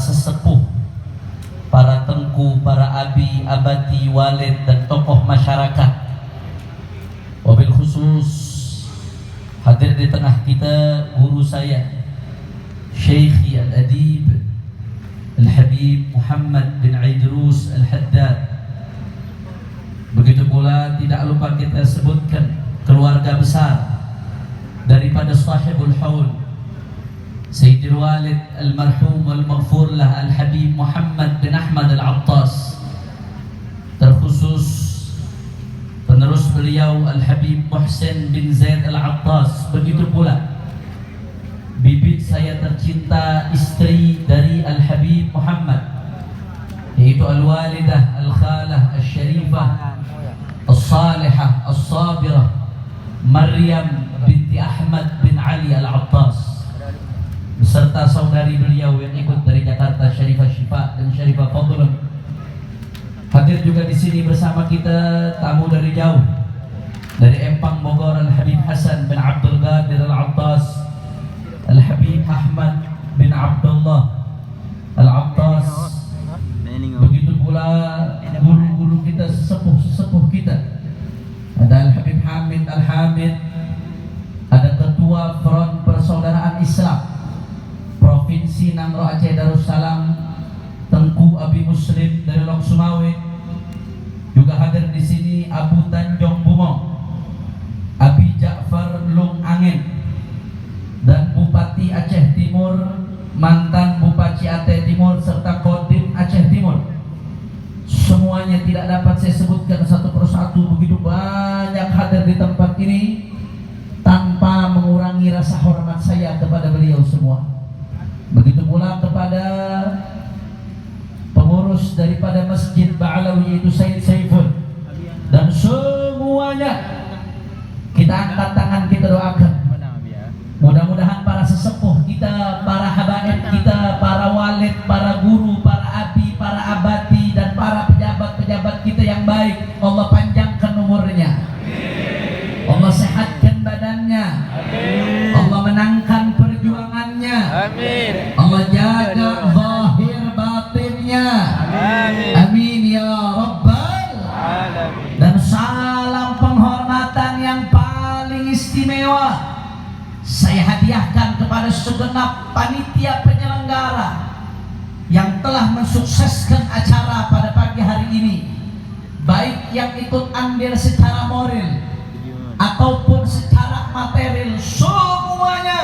sesepuh, para tengku, para abi, abati, walid, dan tokoh masyarakat. Wabil khusus hadir di tengah kita guru saya, Syekhi Al-Adib Al-Habib Muhammad bin Idrus Al-Haddad. Begitu pula tidak lupa kita sebutkan keluarga besar daripada sahibul haul, Sayyidil Walid Al-Marhum Wal-Maghfur lah Al-Habib Muhammad bin Ahmad Al-Attas. Terkhusus penerus beliau Al-Habib Muhsin bin Zaid Al-Attas. Begitu pula bibit saya tercinta, istri dari Al-Habib Muhammad, yaitu Al-Walidah Al-Khalah Al-Sharifah Al-Salihah Al-Sabirah Maryam binti Ahmad bin Ali Al-Attas, beserta saudari beliau yang ikut dari Jakarta, Syarifah Syifa dan Syarifah Fadlun. Hadir juga di sini bersama kita tamu dari jauh, dari Empang Bogor, Al-Habib Hasan bin Abdul Qadir Al-Attas, Al-Habib Ahmad bin Abdullah Al-Attas. Begitu pula guru-guru kita, sesepuh-sesepuh kita. Ada Al-Habib Hamid Al-Hamid, ada Ketua Front Persaudaraan Islam Provinsi Nangro Aceh Darussalam, Tengku Abi Muslim dari Lok Sumawe. Juga hadir di sini Abu Tanjung Bumo, Abi Ja'far Lung Angin, dan Bupati Aceh Timur, mantan Bupati Aceh Timur, serta Kodim Aceh Timur. Semuanya tidak dapat saya sebutkan satu persatu, begitu banyak hadir di tempat ini tanpa mengurangi rasa hormat saya kepada beliau semua. Begitu pula kepada pengurus daripada Masjid Ba'alawi, yaitu Sayyid Saiful, dan semuanya kita angkat tangan, kita doakan. Mudah-mudahan para sesepuh kita, para habaib kita, para walid, para guru, para abi, para abati, dan para pejabat-pejabat kita yang baik, Allah panjangkan umurnya, Allah sehatkan badannya, Allah menangkan perjuangannya, Allah jaga zahir batinnya, amin ya rabbal alamin. Dan salam penghormatan yang paling istimewa saya hadiahkan kepada segenap panitia penyelenggara yang telah mensukseskan acara pada pagi hari ini, baik yang ikut andil secara moral ataupun secara material. Semuanya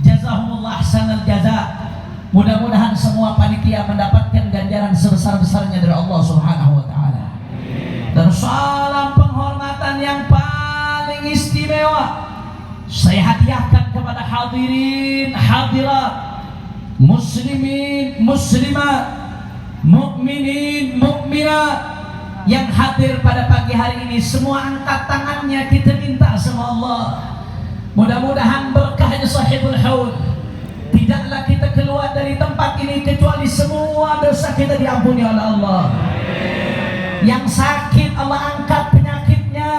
jazahumullah ahsanal jaza. Mudah-mudahan semua panitia mendapatkan ganjaran sebesar-besarnya dari Allah Subhanahu wa taala. Dan salam penghormatan yang paling istimewa saya hadiahkan kepada hadirin hadirat, muslimin muslimat, mukminin mukminat yang hadir pada pagi hari ini. Semua angkat tangannya, kita minta sama Allah, mudah-mudahan berkahnya sahibul haul. Tidaklah kita keluar dari tempat ini kecuali semua dosa kita diampuni oleh Allah. Yang sakit Allah angkat penyakitnya,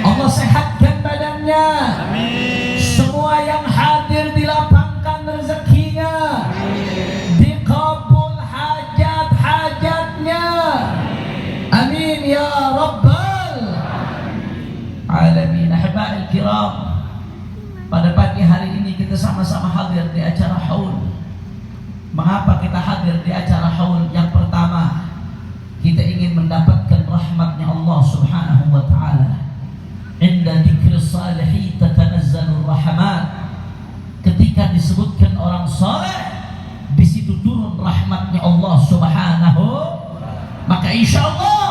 Allah sehatkan badannya. Semua yang hadir dilapangkan rezekinya, dikabul hajat-hajatnya, amin ya rabbal alamin. Ahiba'il kiram, pada pagi hari ini kita sama-sama hadir di acara haul. Mengapa kita hadir di acara haul? Yang pertama, kita ingin mendapatkan rahmatnya Allah Subhanahu wa ta'ala. Inda dzikri salihin tatanazzalur rahmat. Ketika disebutkan orang saleh, di situ turun rahmatnya Allah Subhanahu. Maka insyaallah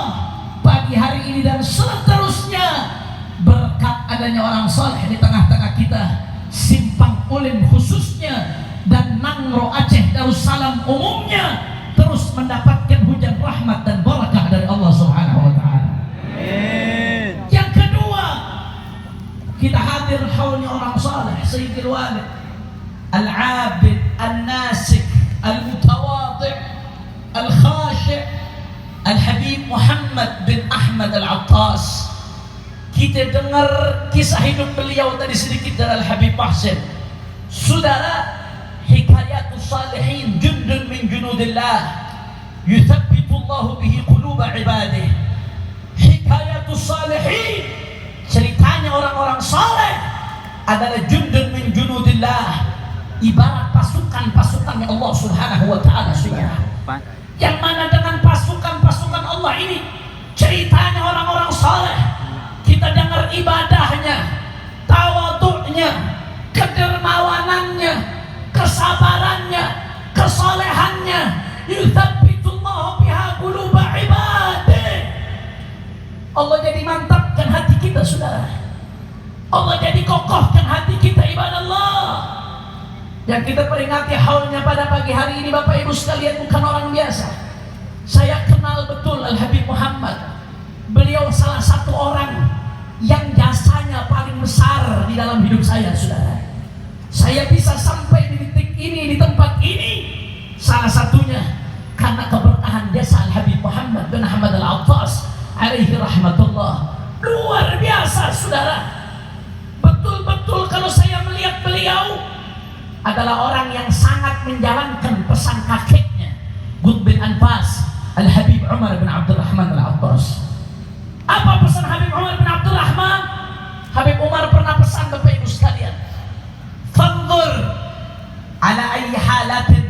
pagi hari ini dan seterusnya, berkat adanya orang saleh di tengah-tengah kita, Simpang Ulim khususnya dan Nangro Aceh Darussalam umumnya, terus mendapatkan hujan rahmat dan barakah dari Allah Subhanahu wa taala. Yang kedua, kita hadir haulnya orang saleh, Sayyidil Walid Al-Abid Al-Nasik Al-Mutawadi' Al-Khashi' Al-Habib Muhammad bin Ahmad Al-Attas. Kita dengar kisah hidup beliau tadi sedikit dari Al-Habib Muhsin. Saudara, Hikayatus Salihin, Jundul junudillah yuthabbitullahu bihi quluba ibadih. Hikayatus salihin, ceritanya orang-orang saleh adalah jundun min junudillah, ibarat pasukan-pasukannya Allah Subhanahu wa taala. Yang mana dengan pasukan-pasukan Allah ini ceritanya orang-orang saleh, kita dengar ibadahnya, tawadhu'nya, kedermawanannya, kesabarannya, kesolehannya. Yuthabbitullahu biha quluba ibadih. Allah jadi mantapkan hati kita, saudara. Allah jadi kokohkan hati kita, ibadah Allah. Yang kita peringati haulnya pada pagi hari ini, Bapak Ibu sekalian, bukan orang biasa. Saya kenal betul Al-Habib Muhammad. Beliau salah satu orang yang jasanya paling besar di dalam hidup saya, saudara. Saya bisa sampai di titik ini, di tempat ini, salah satunya karena keberkahan jasa Al-Habib Muhammad bin Ahmad Al-Attas alaihi rahmatullah. Luar biasa, saudara. Betul-betul kalau saya melihat beliau adalah orang yang sangat menjalankan pesan kakeknya, Qutb bin Anfas, Al-Habib Umar bin Abdurrahman Al-Attas. Apa pesan Habib Umar bin Abdurrahman? Habib Umar pernah pesan, Bapak Ibu sekalian, fanzur ala ayyi halatin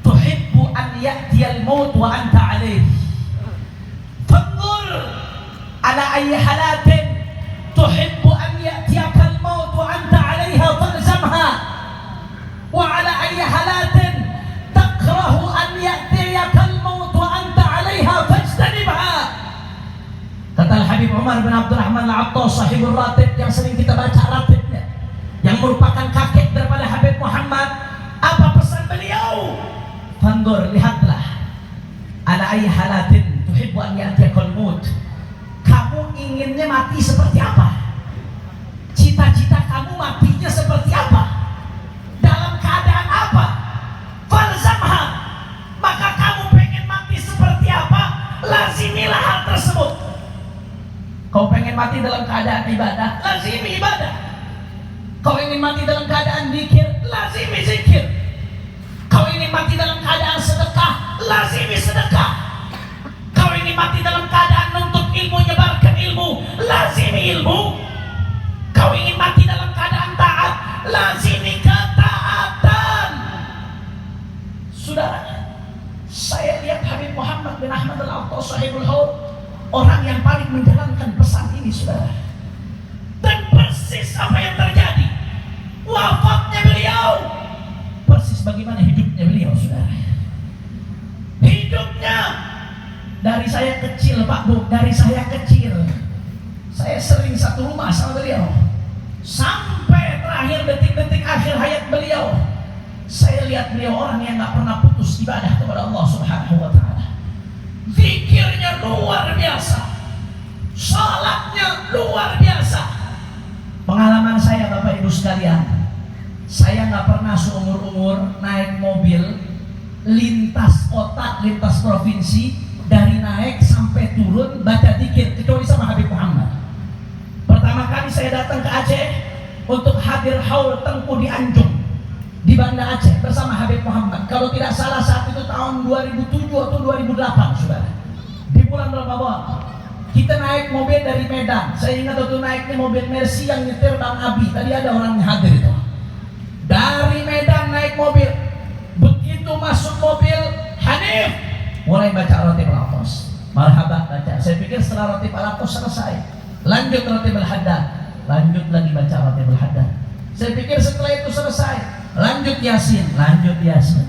tuhibbu an ya'tiyal maut wa anta alaih. Fanzur ala ayyi halatin tuhibbu an ya'tiyakal maut wa anta alaiha falzamha, wa ala ayyi halatin takrahu an ya'tiyakal maut wa anta alaiha fajtanibha. Kata Al-Habib Umar bin Abdurrahman Al-Attas, sahibul ratib, yang sering kita baca ratibnya, yang merupakan kakek daripada Habib Muhammad. Apa pesan beliau? Fandur, lihatlah, ala ayyi halatin tuhibbu an ya'tiyakal maut. Kamu inginnya mati seperti apa? Cita-cita kamu matinya seperti apa? Dalam keadaan apa? Falzamha, maka kamu pengen mati seperti apa? Lazimilah hal tersebut. Kau pengen mati dalam keadaan ibadah, lazimi ibadah. Kau ingin mati dalam keadaan zikir, lazimi zikir. Kau ingin mati dalam keadaan sedekah, lazimi sedekah. Kau ingin mati dalam keadaan nuntut ilmu, nyebarkan ilmu, lazimi ilmu. Kau ingin mati dalam keadaan taat, lazimi ketaatan. Saudara, saya lihat Habib Muhammad bin Ahmad Al-Attas sahibul haud, orang yang paling menjalankan pesan ini, saudara. Dan persis apa yang terjadi, wafatnya beliau, persis bagaimana hidupnya beliau, saudara. Hidupnya dari saya kecil, Pak Bu, dari saya kecil, saya sering satu rumah sama beliau. Sampai terakhir detik-detik akhir hayat beliau, saya lihat beliau orang yang gak pernah putus ibadah kepada Allah Subhanahu wa ta'ala. Zikirnya luar biasa, salatnya luar biasa. Pengalaman saya, Bapak Ibu sekalian, saya gak pernah seumur-umur naik mobil lintas kota, lintas provinsi, dari naik sampai turun baca zikir kecuali sama Habib Muhammad. Pertama kali saya datang ke Aceh untuk hadir haul Tengku di Anjung, di Banda Aceh bersama Habib Muhammad. Kalau tidak salah saat itu tahun 2007 atau 2008, saudara. Di bulan Ramadan kita naik mobil dari Medan. Saya ingat waktu naiknya mobil Mercy yang nyetir Bang Abi. Tadi ada orang yang hadir itu. Dari Medan naik mobil, begitu masuk mobil Hanif mulai baca Ratib Al-Attas. Marhaban baca. Saya pikir setelah Ratib Al-Attas selesai, lanjut Ratib Al-Haddad, lanjut lagi baca Ratib Al-Haddad. Saya pikir setelah itu selesai, lanjut Yasin, lanjut Yasin.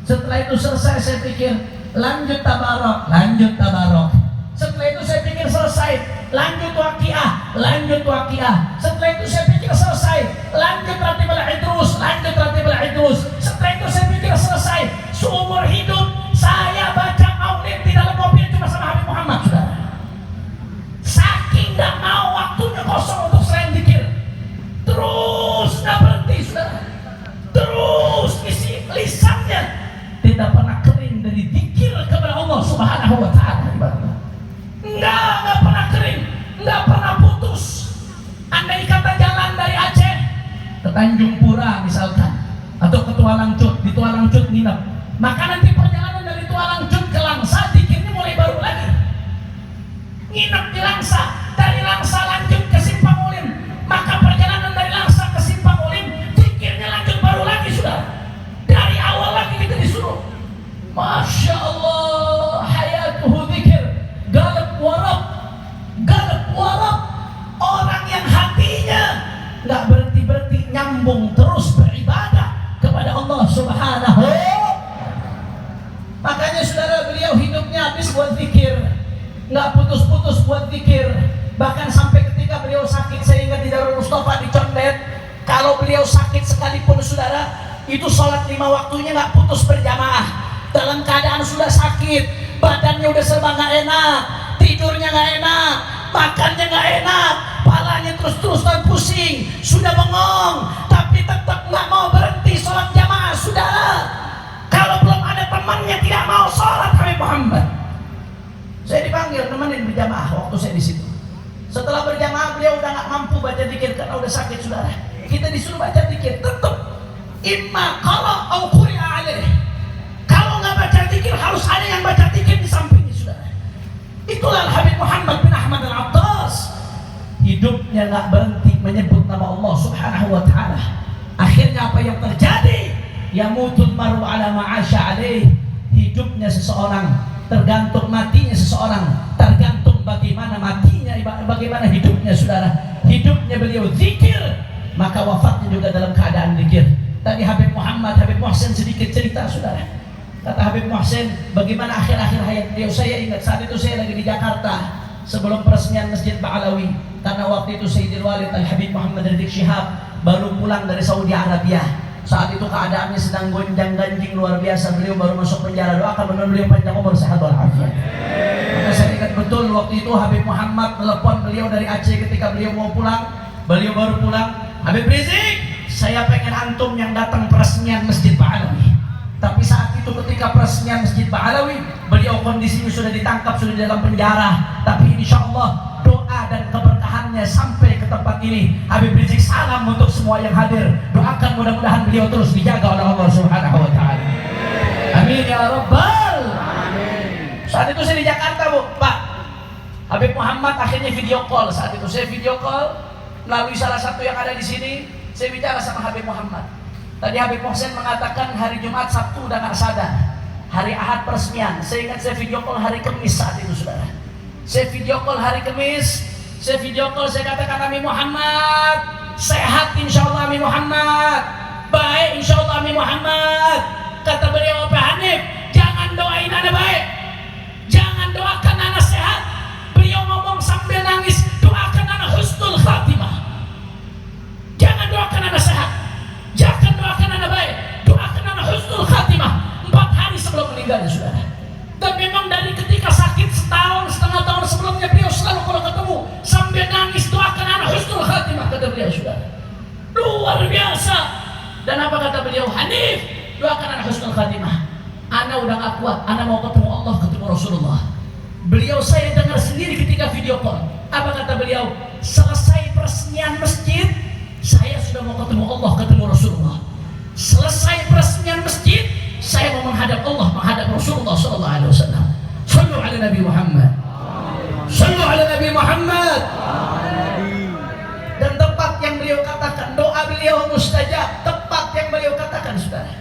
Setelah itu selesai, saya pikir lanjut Tabarok, lanjut Tabarok. Setelah itu saya pikir selesai, lanjut Waqiah, lanjut Waqiah. Setelah itu saya pikir selesai, lanjut Ratib Al-Idrus, lanjut Ratib Al-Idrus. Setelah itu saya pikir selesai. Seumur hidup saya baca maulid di dalam mobil cuma sama Habib Muhammad, saudara. Saking gak mau waktunya kosong untuk selain zikir, terus gak berhenti, saudara. Terus isi lisannya tidak pernah kering dari zikir kepada Allah Subhanahu wa ta'ala. Nggak pernah kering, nggak pernah putus. Andai kata jalan dari Aceh ke Tanjung Pura misalkan, atau ke Tualangcut, di Tualangcut nginep, maka nanti perjalanan Subhanahu. Makanya saudara, beliau hidupnya habis buat zikir, nggak putus-putus buat zikir. Bahkan sampai ketika beliau sakit, saya ingat di Darul Mustafa di Condet, kalau beliau sakit sekalipun saudara, itu sholat 5 waktunya nggak putus berjamaah. Dalam keadaan sudah sakit, badannya udah serba nggak enak, tidurnya nggak enak, makannya nggak enak, palanya terus-terusan pusing, sudah bengong, tapi tetap nggak mau berhenti sholat jamaah saudara. Kalau belum ada temannya tidak mau sholat Habib Muhammad. Saya dipanggil nemenin berjamaah waktu saya di situ. Setelah berjamaah beliau udah nggak mampu baca zikir karena udah sakit saudara. Kita disuruh baca zikir, tetap imma qara au quri'a alaih. Kalau nggak baca zikir harus ada yang baca zikir di sampingnya saudara. Itulah Habib Muhammad bin Ahmad Al-Attas. Hidupnya nggak berhenti menyebut nama Allah Subhanahu wa taala. Akhirnya apa yang terjadi? Yamutul maru ala ma'asya alaih. Hidupnya seseorang tergantung matinya seseorang, tergantung bagaimana matinya, bagaimana hidupnya saudara. Hidupnya beliau zikir, maka wafatnya juga dalam keadaan zikir. Tadi Habib Muhsin sedikit cerita saudara. Kata Habib Muhsin, bagaimana akhir-akhir hayat beliau. Saya ingat saat itu saya lagi di Jakarta sebelum peresmian Masjid Ba'alawi, karena waktu itu Sayyidil Walid Al-Habib Muhammad Rizik Syihab baru pulang dari Saudi Arabia. Saat itu keadaannya sedang gonjang-ganjing luar biasa. Beliau baru masuk penjara. Doakan benar beliau panjang umur, sehat walafiat. Maka saya ingat betul waktu itu Habib Muhammad telepon beliau dari Aceh ketika beliau mau pulang. Beliau baru pulang. Habib Rizik, saya pengen antum yang datang peresmian Masjid Ba'alawi. Tapi saat itu ketika peresmian Masjid Ba'alawi, beliau kondisinya sudah ditangkap, sudah di dalam penjara. Tapi insya Allah doa dan keberkahannya sampai ke tempat ini. Habib Rizik salam untuk semua yang hadir. Doakan mudah-mudahan beliau terus dijaga oleh Allah Subhanahu wa taala. Amin ya rabbal alamin. Saat itu saya di Jakarta, Bu, Pak. Habib Muhammad akhirnya video call. Saat itu saya video call melalui salah satu yang ada di sini. Saya bicara sama Habib Muhammad. Tadi Habib Muhsin mengatakan hari Jumat, Sabtu udah nggak sadar. Hari Ahad peresmian. Saya ingat saya video call hari Kamis saat itu saudara. Saya video call hari Kamis, saya video call, saya katakan Ami Muhammad, sehat insya Allah Ami Muhammad, baik insya Allah Ami Muhammad. Kata beliau, Pak Hanif, jangan doain anak baik, jangan doakan anak sehat. Beliau ngomong sambil nangis, doakan anak husnul khatimah. Jangan doakan anak sehat, jangan doakan anak baik, doakan anak husnul khatimah. 4 hari sebelum meninggalnya saudara. Dan memang dari ketika sakit setengah tahun sebelumnya beliau selalu kalau ketemu sambil nangis, doakan anak husnul khatimah, kata beliau saudara. Luar biasa. Dan apa kata beliau? Hanif, doakan anak husnul khatimah. Ana udah gak kuat, ana mau ketemu Allah, ketemu Rasulullah. Beliau saya dengar sendiri ketika video call. Apa kata beliau? Selesai peresmian masjid, saya sudah mau ketemu Allah, ketemu Rasulullah. Selesai peresmian masjid, saya mau menghadap Allah, menghadap Rasulullah sallallahu alaihi wasallam. Sallu ala Nabi Muhammad. Sallu ala Nabi Muhammad. Dan tepat yang beliau katakan, doa beliau mustajab, tepat yang beliau katakan saudara.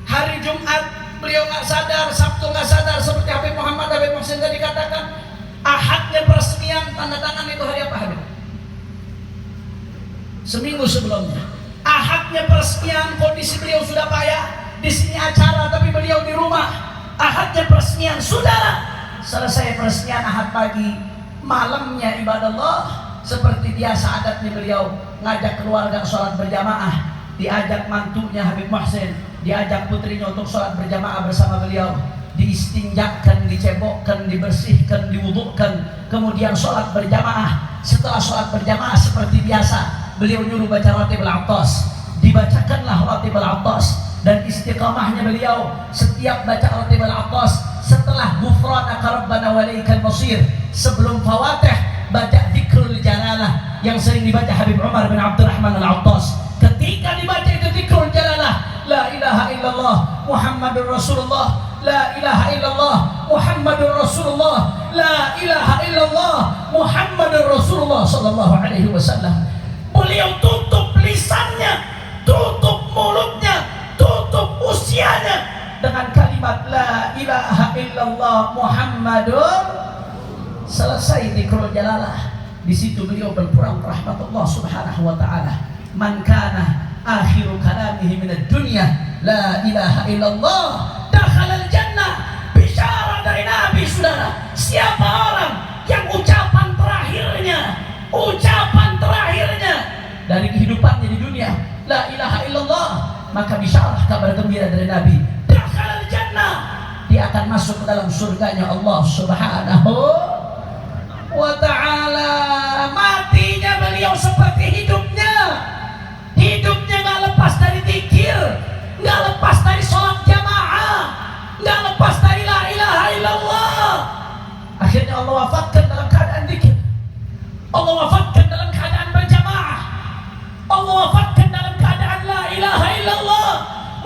Hari Jumat beliau nggak sadar, Sabtu nggak sadar, seperti Habib Muhammad Habib Muhsin tadi katakan. Ahadnya peresmian, tanda tangan itu hari apa Habib? Seminggu sebelumnya. Ahadnya peresmian, kondisi beliau sudah payah. Di sini acara tapi beliau di rumah. Ahadnya peresmian, saudara. Selesai peresmian Ahad pagi, malamnya ibadah Allah. Seperti biasa adatnya beliau ngajak keluarga sholat berjamaah. Diajak mantunya Habib Muhsin, diajak putrinya untuk sholat berjamaah bersama beliau. Diistinjakan, dicebokkan, dibersihkan, diwudukkan, kemudian sholat berjamaah. Setelah sholat berjamaah seperti biasa, beliau nyuruh baca Ratibul Attas. Dibacakanlah Ratibul Attas. Dan istiqamahnya beliau setiap baca Ratibul Attas, setelah Ghufranaka Rabbana wa ilaikal masir, sebelum Fawatih baca Dzikrul Jalalah yang sering dibaca Habib Umar bin Abdurrahman Al-Attas. Ketika dibaca itu Dzikrul Jalalah, la ilaha illallah Muhammadur Rasulullah, la ilaha illallah Muhammadur Rasulullah, la ilaha illallah Muhammadur Rasulullah sallallahu alaihi wasallam. Beliau tutup lisannya, tutup mulutnya, tutup usianya dengan kalimat la ilaha illallah Muhammadur. Selesai Dzikrul Jalalah, di situ beliau berpurang rahmat Allah Subhanahu wa taala. Man kana akhiru kalamihi minad dunya la ilaha illallah dakhalal jannah. Bicara dari Nabi, saudara, siapa orang yang ucapan terakhirnya dari kehidupannya di dunia la ilaha illallah, maka bisyarah kabar gembira dari Nabi, dakhalal jannah, dia akan masuk ke dalam surganya Allah Subhanahu wa ta'ala. Matinya beliau seperti hidupnya nggak lepas dari zikir, nggak lepas dari sholat jamaah, nggak lepas dari la ilaha illallah. Akhirnya Allah wafatkan dalam keadaan zikir, Allah wafatkan dalam keadaan berjamaah, Allah wafatkan dalam keadaan la ilaha illallah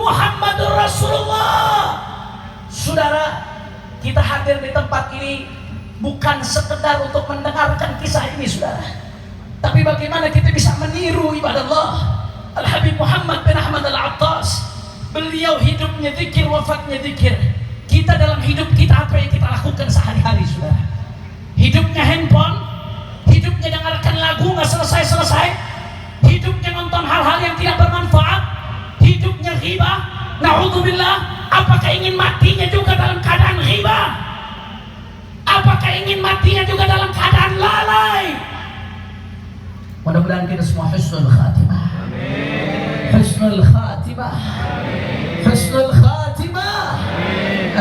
Muhammadur Rasulullah. Saudara, kita hadir di tempat ini bukan sekedar untuk mendengarkan kisah ini, saudara, tapi bagaimana kita bisa meniru ibadah Allah Al-Habib Muhammad bin Ahmad Al-Attas. Beliau hidupnya zikir, wafatnya zikir. Kita dalam hidup kita apa yang kita lakukan sehari-hari, saudara? Hidupnya handphone, hidupnya dengarkan lagu nggak selesai-selesai, hidupnya nonton hal-hal yang tidak bermanfaat, hidupnya ghibah, na'udzubillah. Apakah ingin matinya juga dalam keadaan ghibah? Apakah ingin matinya juga dalam keadaan lalai? Mudah-mudahan kita semua husnul khatimah. Husnul khatimah. Husnul khatimah.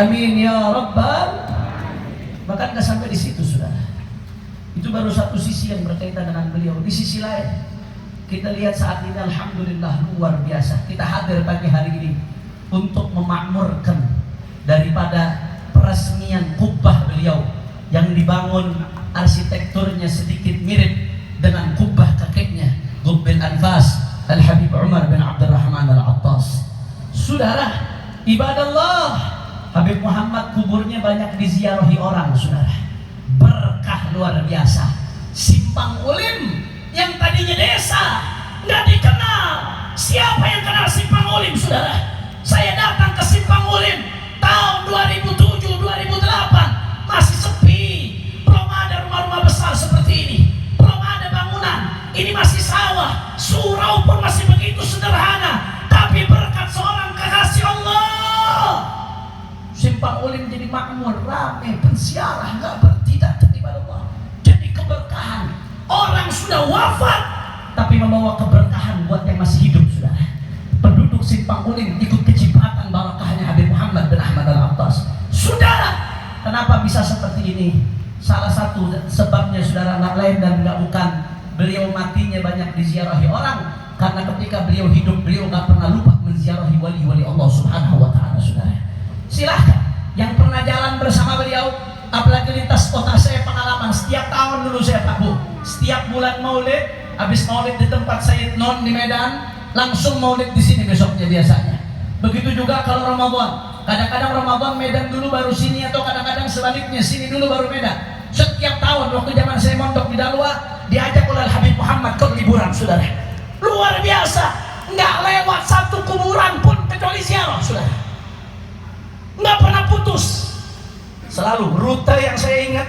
Amin ya rabbal. Bahkan nggak sampai di situ, saudara. Itu baru satu sisi yang berkaitan dengan beliau. Di sisi lain, kita lihat saat ini alhamdulillah luar biasa. Kita hadir pagi hari ini untuk memakmurkan daripada peresmian kubah beliau yang dibangun arsitekturnya sedikit mirip dengan kubah kakeknya Qutbil Anfas Al-Habib Umar bin Abdurrahman Al-Attas. Saudara, ibadah Allah, Habib Muhammad kuburnya banyak diziarahi orang, saudara. Berkah luar biasa. Simpang Ulim yang tadinya desa nggak dikenal. Siapa yang kenal Simpang Ulim, saudara? Saya datang ke Simpang Ulim tahun 2007-2008, masih sepi, belum ada rumah-rumah besar seperti ini, belum ada bangunan, ini masih sawah, surau pun masih begitu sederhana. Tapi berkat seorang kekasih Allah, Simpang Ulim jadi makmur, ramai, pensiarah, nggak bertidak ibadah Allah, jadi keberkahan. Orang sudah wafat tapi membawa keberkahan buat yang masih hidup, saudara. Penduduk Simpang Ulim ikut keciptaan barakahnya Habib Muhammad bin Ahmad Al-Attas. Saudara, kenapa bisa seperti ini? Salah satu sebabnya, saudara, nggak lain dan nggak bukan beliau matinya banyak diziarahi orang, karena ketika beliau hidup beliau nggak pernah lupa menziarahi wali-wali Allah Subhanahu wa ta'ala, saudara. Silahkan yang pernah jalan bersama beliau, apalagi lintas kota, saya pengalaman setiap tahun dulu saya Pak Bu, setiap bulan Maulid, habis Maulid di tempat Sayyid Non di Medan, langsung Maulid di sini besoknya biasanya. Begitu juga kalau Ramadan. Kadang-kadang Ramadan Medan dulu baru sini, atau kadang-kadang sebaliknya sini dulu baru Medan. Setiap tahun waktu zaman saya mondok di Dalwa, diajak oleh Habib Muhammad ke liburan, saudara. Luar biasa, nggak lewat satu kuburan pun kecuali ziarah, saudara. Nggak pernah putus. Selalu rute yang saya ingat,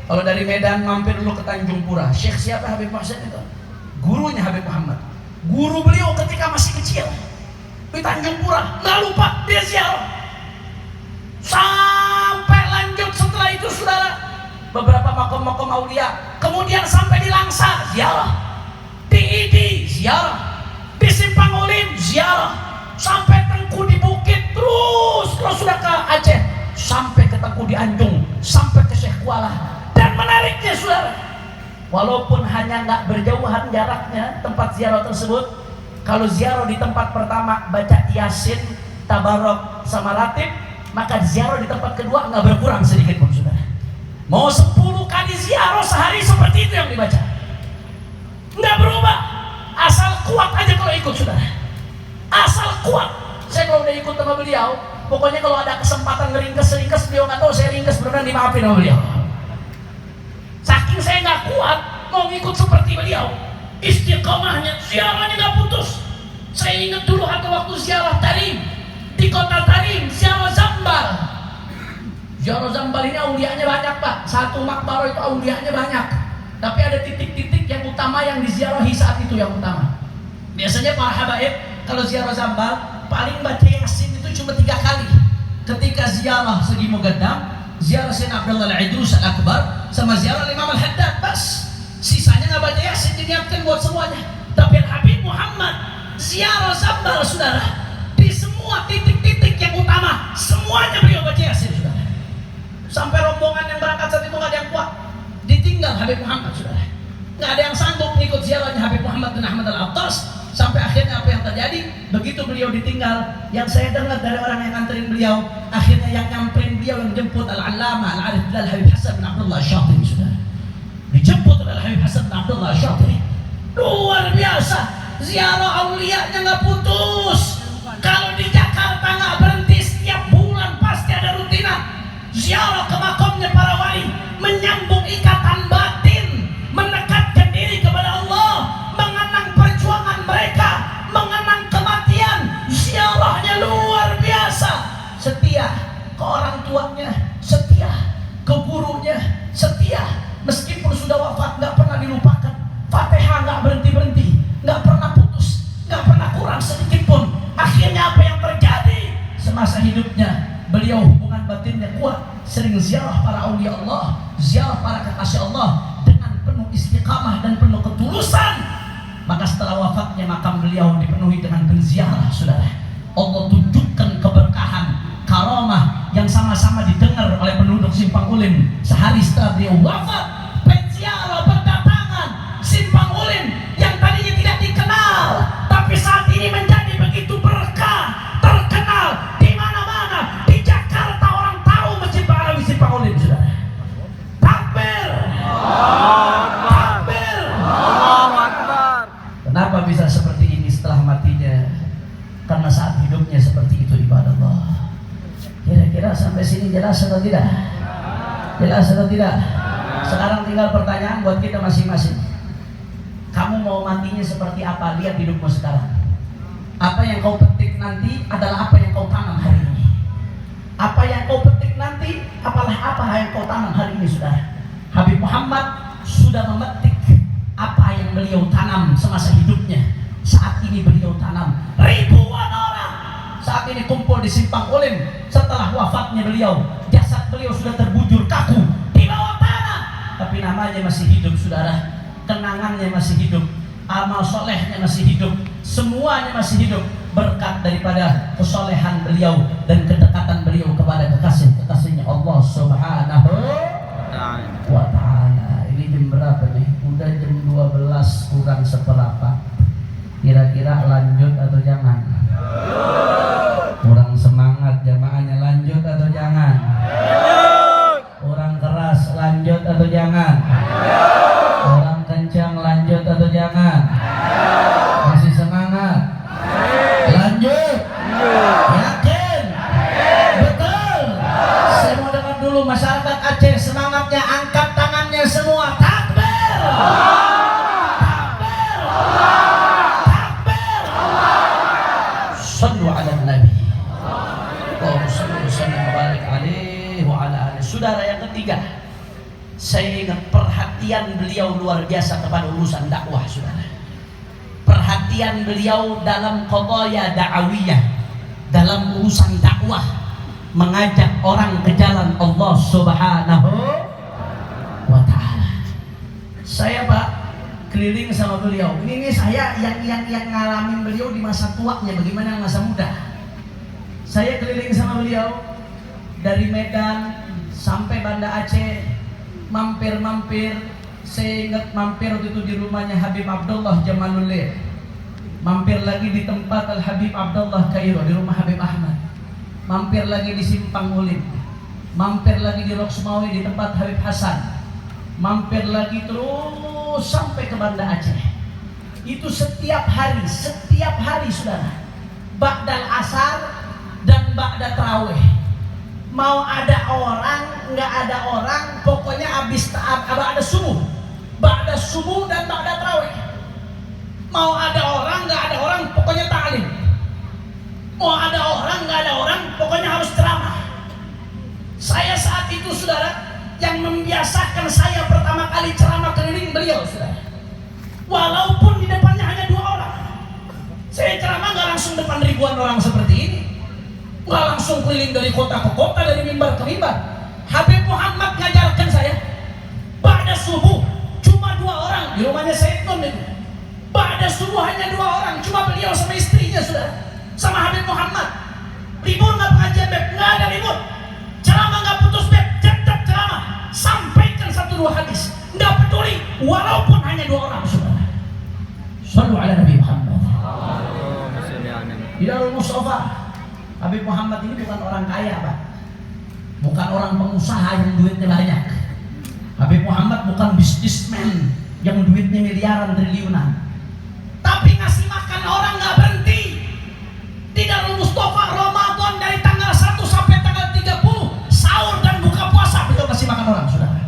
kalau dari Medan mampir dulu ke Tanjung Pura. Syekh siapa Habib Muhammad itu? Gurunya Habib Muhammad. Guru beliau ketika masih kecil di Tanjung Pura, nggak lupa dia ziarah. Sampai lanjut setelah itu, saudara, beberapa makom-makom aulia, kemudian sampai di Langsa ziarah, di Idi ziarah, di Simpang Ulim ziarah, sampai Tengku di Bukit, terus sudah ke Aceh, sampai ke Tengku di Anjung, sampai ke Syekh Kuala. Dan menariknya, saudara, walaupun hanya nggak berjauhan jaraknya tempat ziarah tersebut, kalau ziarah di tempat pertama baca Yasin, Tabarok, sama Ratib, maka ziarah di tempat kedua nggak berkurang sedikit pun, saudara. Mau 10 kali ziarah sehari seperti itu yang dibaca, nggak berubah, asal kuat aja kalau ikut, saudara. Asal kuat. Saya kalau udah ikut sama beliau, pokoknya kalau ada kesempatan ngeringkes beliau nggak tahu saya ringkes, beneran dimaafin sama beliau. Saking saya nggak kuat mau ngikut seperti beliau, istiqomahnya, ziarahnya nggak putus. Saya ingat dulu ada waktu ziarah Tarim di kota Tarim, ziarah Zambal. Ziarah Zambal ini aulianya banyak, Pak. Satu makbaro itu aulianya banyak, tapi ada titik-titik yang utama yang diziarahi saat itu yang utama. Biasanya para habaib kalau ziarah Zambal paling baca Yasin itu cuma 3 kali. Ketika ziarah Segi Mugaddam, ziarah Sayyidina Abdullah Al-Idrus Al-Akbar, sama ziarah Imam Al-Haddad, bas. Sisanya nggak baca Yasin, diniatkan buat semuanya. Tapi Habib Muhammad ziarah Zambar, saudara, di semua titik-titik yang utama, semuanya beliau baca Yasin, saudara. Sampai rombongan yang berangkat saat itu nggak ada yang kuat, ditinggal Habib Muhammad, saudara. Nggak ada yang sanggup mengikut ziarahnya Habib Muhammad bin Ahmad Al-Attas. Sampai akhirnya apa yang terjadi? Begitu beliau ditinggal, yang saya dengar dari orang yang nganterin beliau, akhirnya yang nyamperin beliau, yang jemput Al-Allamah Al-Arif Bilal Habib Hasan bin Abdullah Syatiri, saudara. Dijemput oleh Habib Hasan bin Abdullah Syatiri. Luar biasa, ziarah aulianya nggak putus. Kalau di Jakarta nggak berhenti, setiap bulan pasti ada rutinan ziarah ke makamnya para wali, menyambung ikatan batin, mendekatkan diri kepada Allah, mengenang perjuangan mereka, mengenang kematian. Ziarahnya luar biasa. Setia ke orang tuanya, setia ke gurunya, setia. Meskipun sudah wafat, nggak pernah dilupakan. Fatihah nggak berhenti-berhenti, nggak pernah putus, nggak pernah kurang sedikit pun. Akhirnya apa yang terjadi? Semasa hidupnya beliau hubungan batinnya kuat, sering ziarah para aulia Allah, ziarah para kekasih Allah dengan penuh istiqamah dan penuh ketulusan. Maka setelah wafatnya makam beliau dipenuhi dengan penziarah, saudara. Allah tunjukkan keberkahan, karamah yang sama-sama didengar oleh penduduk Simpang Ulin sehari setelah beliau wafat. Penziarah berdatangan Simpang Ulin yang tadinya tidak dikenal, tapi saat ini menjadi begitu berkah, terkenal di mana-mana. Di Jakarta orang tahu Masjid Ba'alawi Simpang Ulin, saudara. Takbir, takbir, Allahu Akbar. Kenapa bisa seperti ini setelah matinya? Karena saat hidupnya seperti itu ibadah Allah. Kira-kira sampai sini jelas atau tidak? Jelas atau tidak? Sekarang tinggal pertanyaan buat kita masing-masing. Kamu mau matinya seperti apa? Lihat hidupmu sekarang. Apa yang kau petik nanti adalah apa yang kau tanam hari ini. Apa yang kau petik nanti apalah apa yang kau tanam hari ini, saudara. Habib Muhammad sudah memetik apa yang beliau tanam semasa hidupnya. Saat ini beliau tanam. Ribuan orang saat ini kumpul di Simpang Ulin setelah wafatnya beliau. Jasad beliau sudah terbujur kaku di bawah tanah, tapi namanya masih hidup, saudara. Kenangannya masih hidup, amal solehnya masih hidup, semuanya masih hidup berkat daripada kesolehan beliau dan kedekatan beliau kepada kekasihnya Allah Subhanahu wa ta'ala. Ini jam berapa nih? Udah jam 12 kurang seperempat. Kira-kira lanjut atau jangan? Kurang semangat jamaahnya, lanjut atau jangan? Kurang keras, lanjut atau jangan? Kurang kencang, lanjut atau jangan? Masih semangat? Lanjut? Yakin? Betul? Saya mau dengar dulu masyarakat Aceh, semangatnya, angkat tangannya semua. Takbir! Takbir! Takbir! Sallu ala Nabi. Allahumma salli wa sallim wa barik alaihi wa ala alihi. Saudara, yang ketiga, saya ingat perhatian beliau luar biasa kepada urusan dakwah, saudara. Perhatian beliau dalam qadaya da'awiyah, dalam urusan dakwah, mengajak orang ke jalan Allah Subhanahu wa ta'ala. Saya Pak keliling sama beliau. Ini saya yang ngalamin beliau di masa tuanya, bagaimana masa muda. Saya keliling sama beliau dari Medan sampai Banda Aceh, mampir-mampir. Saya ingat mampir waktu itu di rumahnya Habib Abdullah Jamalullah, mampir lagi di tempat Al Habib Abdullah Kairo di rumah Habib Ahmad, mampir lagi di Simpang Ulin, mampir lagi di Roksmawi di tempat Habib Hasan, mampir lagi terus sampai ke Banda Aceh. Itu setiap hari saudara, ba'dal asar dan ba'da tarawih. Mau ada orang, nggak ada orang, pokoknya habis ada subuh, ba'da subuh dan ba'da tarawih. Mau ada orang, nggak ada orang, pokoknya ta'lim. Mau ada orang, nggak ada orang, pokoknya harus ceramah. Saya saat itu, saudara, yang membiasakan saya pertama kali ceramah keliling beliau, saudara. Walaupun di depannya hanya 2 orang, saya ceramah nggak langsung depan ribuan orang seperti langsung keliling dari kota ke kota, dari mimbar ke mimbar. Habib Muhammad ngajarkan saya ba'da subuh cuma 2 orang di rumahnya Sayyidun itu. Ba'da subuh hanya 2 orang, cuma beliau sama istrinya, saudara, sama Habib Muhammad. Libur nggak pengajian Beb? Nggak ada libur. Ceramah nggak putus Beb, tetap ceramah, sampaikan 1-2 hadis, nggak peduli walaupun hanya 2 orang, saudara. Shallu ala Nabi Muhammad. Di Darul Mustafa, Habib Muhammad ini bukan orang kaya, Pak. Bukan orang pengusaha yang duitnya banyak. Habib Muhammad bukan bisnismen yang duitnya miliaran, triliunan. Tapi ngasih makan orang nggak berhenti. Di Darul Mustafa Ramadan dari tanggal 1 sampai tanggal 30 sahur dan buka puasa beliau kasih makan orang, saudara.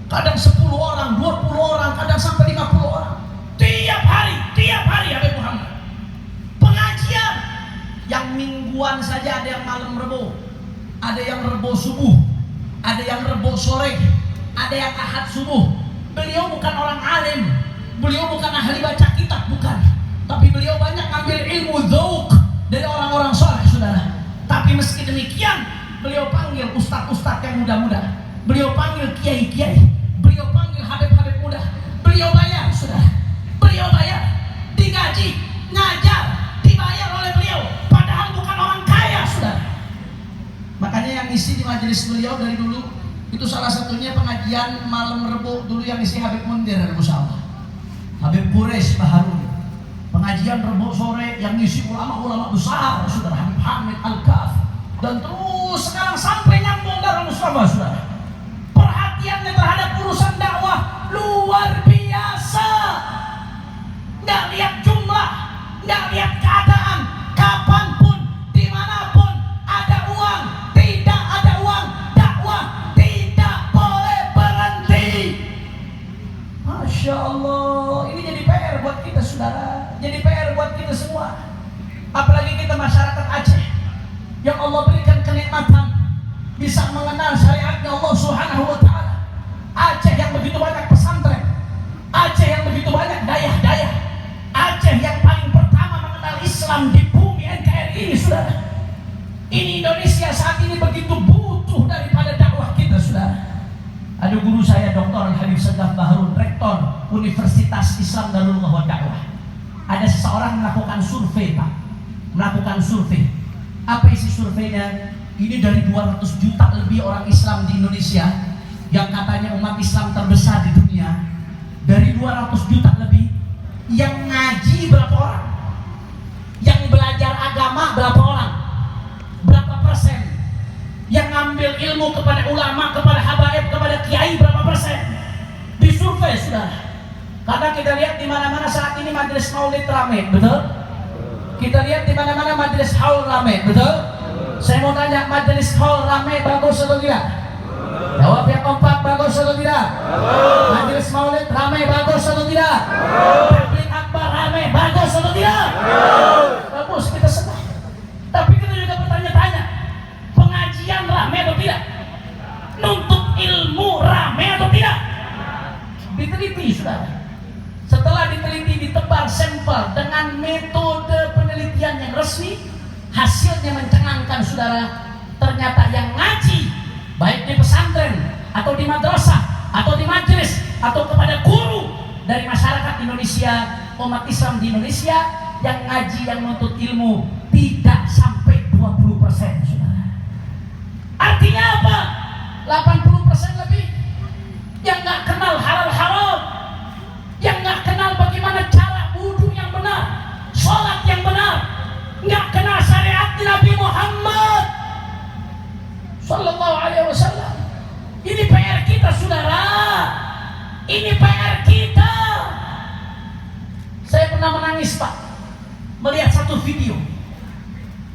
Kadang 10 orang, 20 orang, kadang sampai 50 orang. Tiap hari Habib Muhammad. Pengajian yang mingguan saja ada yang malam Rebo, ada yang Rebo subuh, ada yang Rebo sore, ada yang Ahad subuh. Beliau bukan orang alim, beliau bukan ahli baca kitab, bukan. Tapi beliau banyak ngambil ilmu dzauq dari orang-orang soleh, saudara. Tapi meski demikian, beliau panggil ustadz-ustadz yang muda-muda, beliau panggil kiai-kiai, beliau panggil habib-habib muda, beliau bayar, saudara. Beliau bayar, digaji, ngajar, dibayar oleh beliau, padahal bukan orang kaya, saudara. Makanya yang isi di majelis beliau dari dulu itu salah satunya pengajian malam Rebo dulu yang isi Habib Mundir dari Musyawarah, Habib Quraisy Baharun. Pengajian Rebo sore yang isi ulama-ulama besar, saudara, Habib Hamid Al-Kaf. Dan terus sekarang sampai nyambung Darul Mustafa, saudara. Perhatiannya terhadap urusan dakwah luar biasa. Nggak lihat jumlah, nggak lihat keadaan, kapanpun, dimanapun, ada uang, tidak ada uang, dakwah tidak boleh berhenti. Masya Allah, ini jadi PR buat kita, saudara, jadi PR buat kita semua. Apalagi kita masyarakat Aceh yang Allah berikan kenikmatan bisa mengenal syariatnya Allah Subhanahu wa Ta'ala. Aceh yang begitu banyak pesantren, Aceh yang begitu banyak dayah-dayah, Aceh yang paling pertama mengenal Islam di bumi NKRI ini, saudara. Ini Indonesia saat ini begitu butuh daripada dakwah kita, saudara. Ada guru saya Dr. Habib Segaf Baharun, Rektor Universitas Islam Darullah wa Dakwah. Ada seseorang melakukan survei, Pak. Melakukan survei. Apa isi surveinya? Ini dari 200 juta lebih orang Islam di Indonesia yang katanya umat Islam terbesar di dunia. Dari 200 juta lebih, yang ngaji berapa orang? Yang belajar agama berapa orang? Berapa persen? Yang ngambil ilmu kepada ulama, kepada habaib, kepada kiai berapa persen? Disurvei, saudara. Karena kita lihat di mana-mana saat ini majelis maulid ramai, betul? Kita lihat di mana-mana majelis haul ramai, betul? Saya mau tanya, majelis haul ramai bagus atau tidak? Jawab yang kompak, bagus atau tidak? Majelis maulid ramai bagus atau tidak? Tabligh akbar ramai bagus atau tidak? Bagus, kita senang. Tapi kita juga bertanya-tanya, pengajian ramai atau tidak? Nuntut ilmu ramai atau tidak? Diteliti, saudara. Setelah diteliti, ditebar sampel dengan metode penelitian yang resmi, hasilnya mencengangkan, saudara. Ternyata yang ngaji, baik di pesantren atau di madrasah atau di majelis atau kepada guru dari masyarakat Indonesia, umat Islam di Indonesia, yang ngaji, yang menuntut ilmu tidak sampai 20%, saudara. Artinya apa? 80% lebih yang nggak kenal halal haram, yang nggak kenal bagaimana cara wudhu yang benar, sholat yang benar, nggak kenal syariat Nabi Muhammad Sallallahu Alaihi Wasallam. Ini PR kita, saudara. Ini PR kita. Saya pernah menangis, Pak, melihat satu video.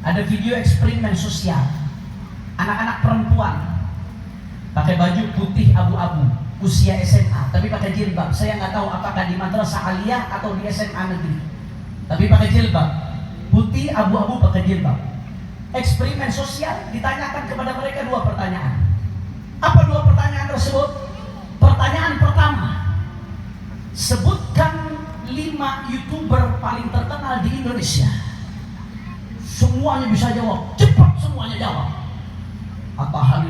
Ada video eksperimen sosial. Anak-anak perempuan pakai baju putih abu-abu, usia SMA, tapi pakai jilbab. Saya nggak tahu apakah di madrasah aliyah atau di SMA negeri, tapi pakai jilbab, putih abu-abu pakai jilbab. Eksperimen sosial, ditanyakan kepada mereka 2 pertanyaan. Apa 2 pertanyaan tersebut? Pertanyaan pertama, sebutkan 5 YouTuber paling terkenal di Indonesia. Semuanya bisa jawab, cepat semuanya jawab.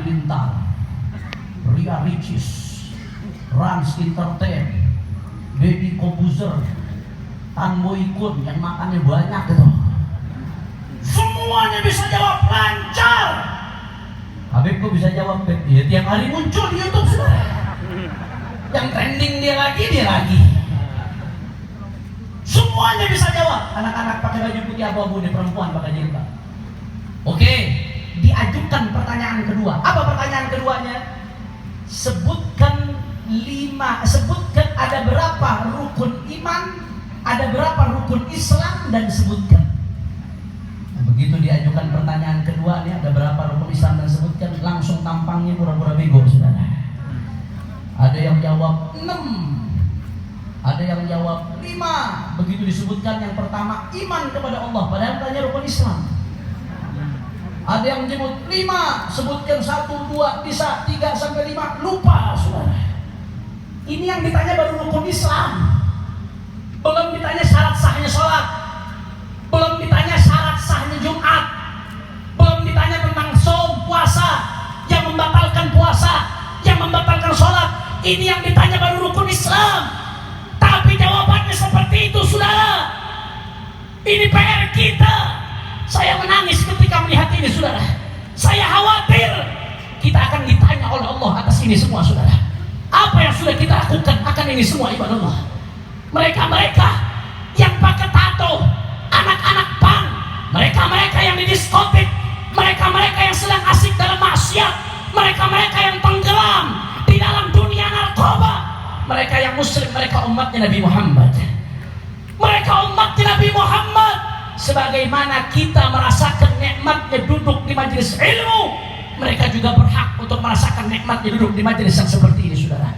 Halilintar, Ria Ricis, Rans Entertain, Deddy Kobuzer, Tan Boykun yang makannya banyak gitu. Semuanya bisa jawab lancar. Habib kok bisa jawab? Ya tiap hari muncul di YouTube sudah. Yang trending dia lagi. Semuanya bisa jawab. Anak-anak pakai baju putih abu-abu, nih perempuan pakai jilbab. Oke, diajukan pertanyaan kedua. Apa pertanyaan keduanya? Sebutkan ada berapa rukun iman, ada berapa rukun Islam, dan sebutkan. Nah, begitu diajukan pertanyaan kedua nih, ada berapa rukun Islam dan sebutkan, langsung tampangnya pura-pura bego, saudara. Ada yang jawab 6, ada yang jawab 5. Begitu disebutkan yang pertama iman kepada Allah, padahal tanya rukun Islam. Ada yang menyebut 5, sebutkan 1, 2, bisa 3 sampai 5, lupa saudara. Ini yang ditanya baru rukun Islam. Belum ditanya syarat sahnya sholat, belum ditanya syarat sahnya Jumat, belum ditanya tentang saum, puasa, yang membatalkan puasa, yang membatalkan sholat. Ini yang ditanya baru rukun Islam. Tapi jawabannya seperti itu saudara. Ini PR kita. Saya menangis ketika melihat ini saudara. Saya khawatir kita akan ditanya oleh Allah atas ini semua saudara. Apa yang sudah kita lakukan akan ini semua ibadah Allah. Mereka-mereka yang pakai tato, anak-anak pang, mereka-mereka yang di diskotik, mereka-mereka yang sedang asik dalam maksiat, mereka-mereka yang tenggelam di dalam dunia narkoba, mereka yang muslim, mereka umatnya Nabi Muhammad. Mereka umatnya Nabi Muhammad. Sebagaimana kita merasakan nikmatnya duduk di majelis ilmu, mereka juga berhak untuk merasakan nikmatnya duduk di majelis yang seperti ini saudara.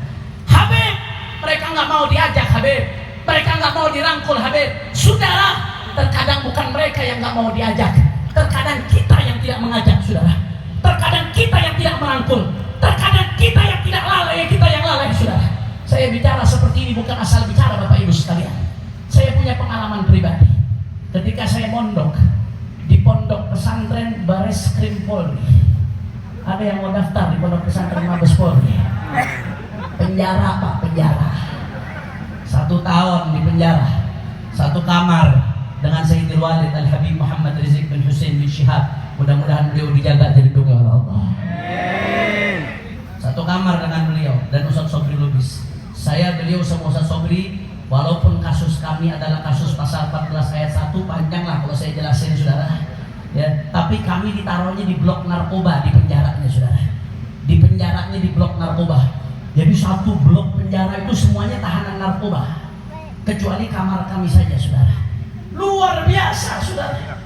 Habib, mereka nggak mau diajak Habib, mereka nggak mau dirangkul Habib. Saudara, terkadang bukan mereka yang nggak mau diajak, terkadang kita yang tidak mengajak saudara. Terkadang kita yang tidak merangkul, terkadang kita yang tidak lalai, kita yang lalai saudara. Saya bicara seperti ini bukan asal bicara Bapak Ibu sekalian. Saya punya pengalaman pribadi. Ketika saya mondok di pondok pesantren Bareskrim Polri. Ada yang mau daftar di pondok pesantren Mabes Polri? Penjara Pak, penjara. 1 tahun di penjara, 1 kamar dengan Sayyidil Walid Al Habib Muhammad Rizik bin Hussein bin Syihab. Mudah-mudahan beliau dijaga dilindungi oleh Allah. 1 kamar dengan beliau dan Ustaz Sobri Lubis. Saya, beliau sama Ustaz Sobri. Walaupun kasus kami adalah kasus pasal 14 ayat 1, panjang lah kalau saya jelasin saudara ya, tapi kami ditaruhnya di blok narkoba di penjaranya saudara. Di penjaranya di blok narkoba. Jadi 1 blok penjara itu semuanya tahanan narkoba, kecuali kamar kami saja saudara. Luar biasa saudara.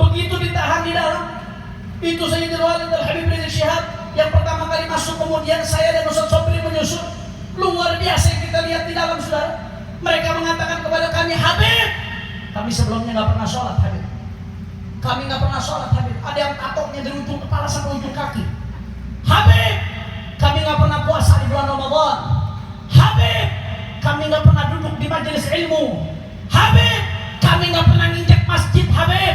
Begitu ditahan di dalam itu Sayyidul Walid Al Habib Rizik Syihab yang pertama kali masuk, kemudian saya dan Ustaz Sobri menyusul. Luar biasa yang kita lihat di dalam saudara. Mereka mengatakan kepada kami, Habib, kami sebelumnya nggak pernah sholat Habib. Kami nggak pernah sholat Habib. Ada yang tatoknya dari ujung kepala sampai ujung kaki. Habib, kami nggak pernah puasa di bulan Ramadan. Habib, kami nggak pernah duduk di majelis ilmu. Habib, kami nggak pernah nginjak masjid Habib.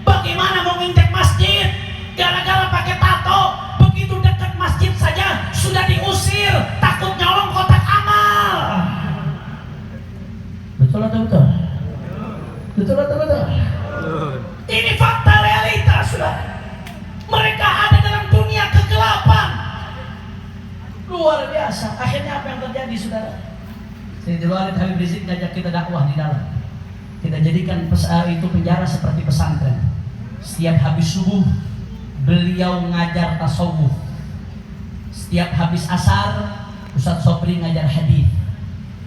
Bagaimana mau nginjak masjid? Gara-gara pakai tato. Begitu dekat masjid saja sudah diusir, takut nyolong kotak amal. Betul atau betul? Betul atau betul? Ini fakta realita sudah. Mereka ada dalam dunia kegelapan. Luar biasa. Akhirnya apa yang terjadi saudara? Sayyidul Walid Habib Rizik ngajak kita dakwah di dalam. Kita jadikan itu penjara seperti pesantren. Setiap habis subuh beliau ngajar tasawuf. Setiap habis asar Ustaz Sobri ngajar hadis.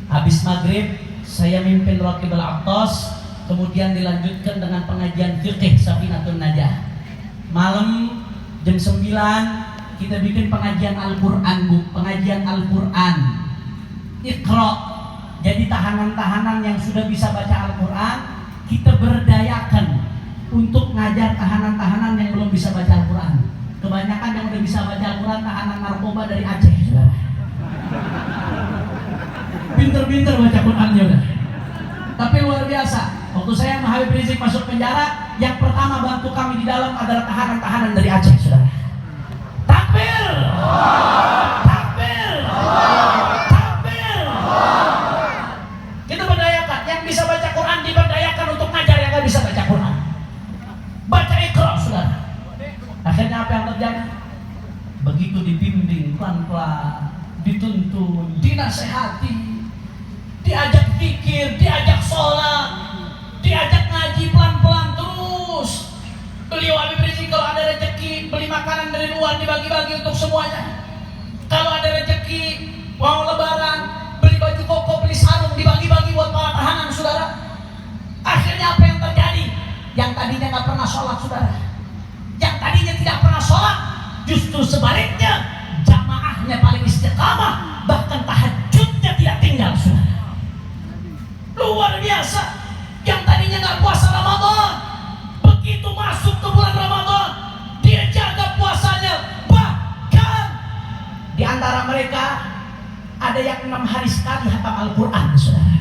Habis maghrib saya mimpin Raqib Al-Attas, kemudian dilanjutkan dengan pengajian fiqih Safinatun Najah. Malam jam 9 kita bikin pengajian Al-Quran Bu, pengajian Al-Quran Iqra. Jadi tahanan-tahanan yang sudah bisa baca Al-Quran kita berdayakan untuk ngajar tahanan-tahanan yang belum bisa baca Al-Quran. Kebanyakan yang udah bisa baca Al-Quran tahanan narkoba dari Aceh saudara. Pinter-pinter baca Qurannya udah. Tapi luar biasa. Waktu saya sama Habib Rizik masuk penjara, yang pertama bantu kami di dalam adalah tahanan-tahanan dari Aceh saudara. Takbir! Akhirnya apa yang terjadi? Begitu dibimbing pelan-pelan, dituntun, dinasehati, diajak zikir, diajak sholat, diajak ngaji pelan-pelan terus. Beliau Habib Rizik kalau ada rezeki beli makanan dari luar dibagi-bagi untuk semuanya. Kalau ada rezeki mau lebaran beli baju koko, beli sarung dibagi-bagi buat para tahanan, saudara. Akhirnya apa yang terjadi? Yang tadinya nggak pernah sholat, saudara, yang tadinya tidak pernah sholat, justru sebaliknya jamaahnya paling istiqamah, bahkan tahajudnya tidak tinggal, saudara. Luar biasa. Yang tadinya nggak puasa Ramadan, begitu masuk ke bulan Ramadan dia jaga puasanya. Bahkan di antara mereka ada yang 6 hari sekali hatam Al-Quran, saudara.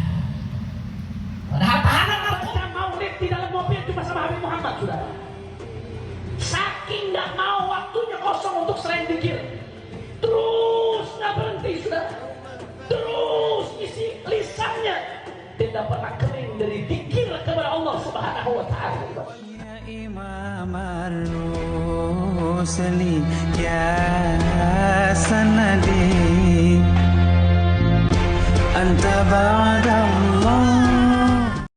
Padahal tahanan narkoba maulid di dalam mobil cuma sama Habib Muhammad, saudara. Saking nggak mau waktunya kosong untuk selain zikir, terus nggak berhenti, saudara. Terus isi lisannya tidak pernah kering dari zikir kepada Allah Subhanahu wa Ta'ala. Ya Imam Ar-Rusli, ya Sanadi, Anta ba'da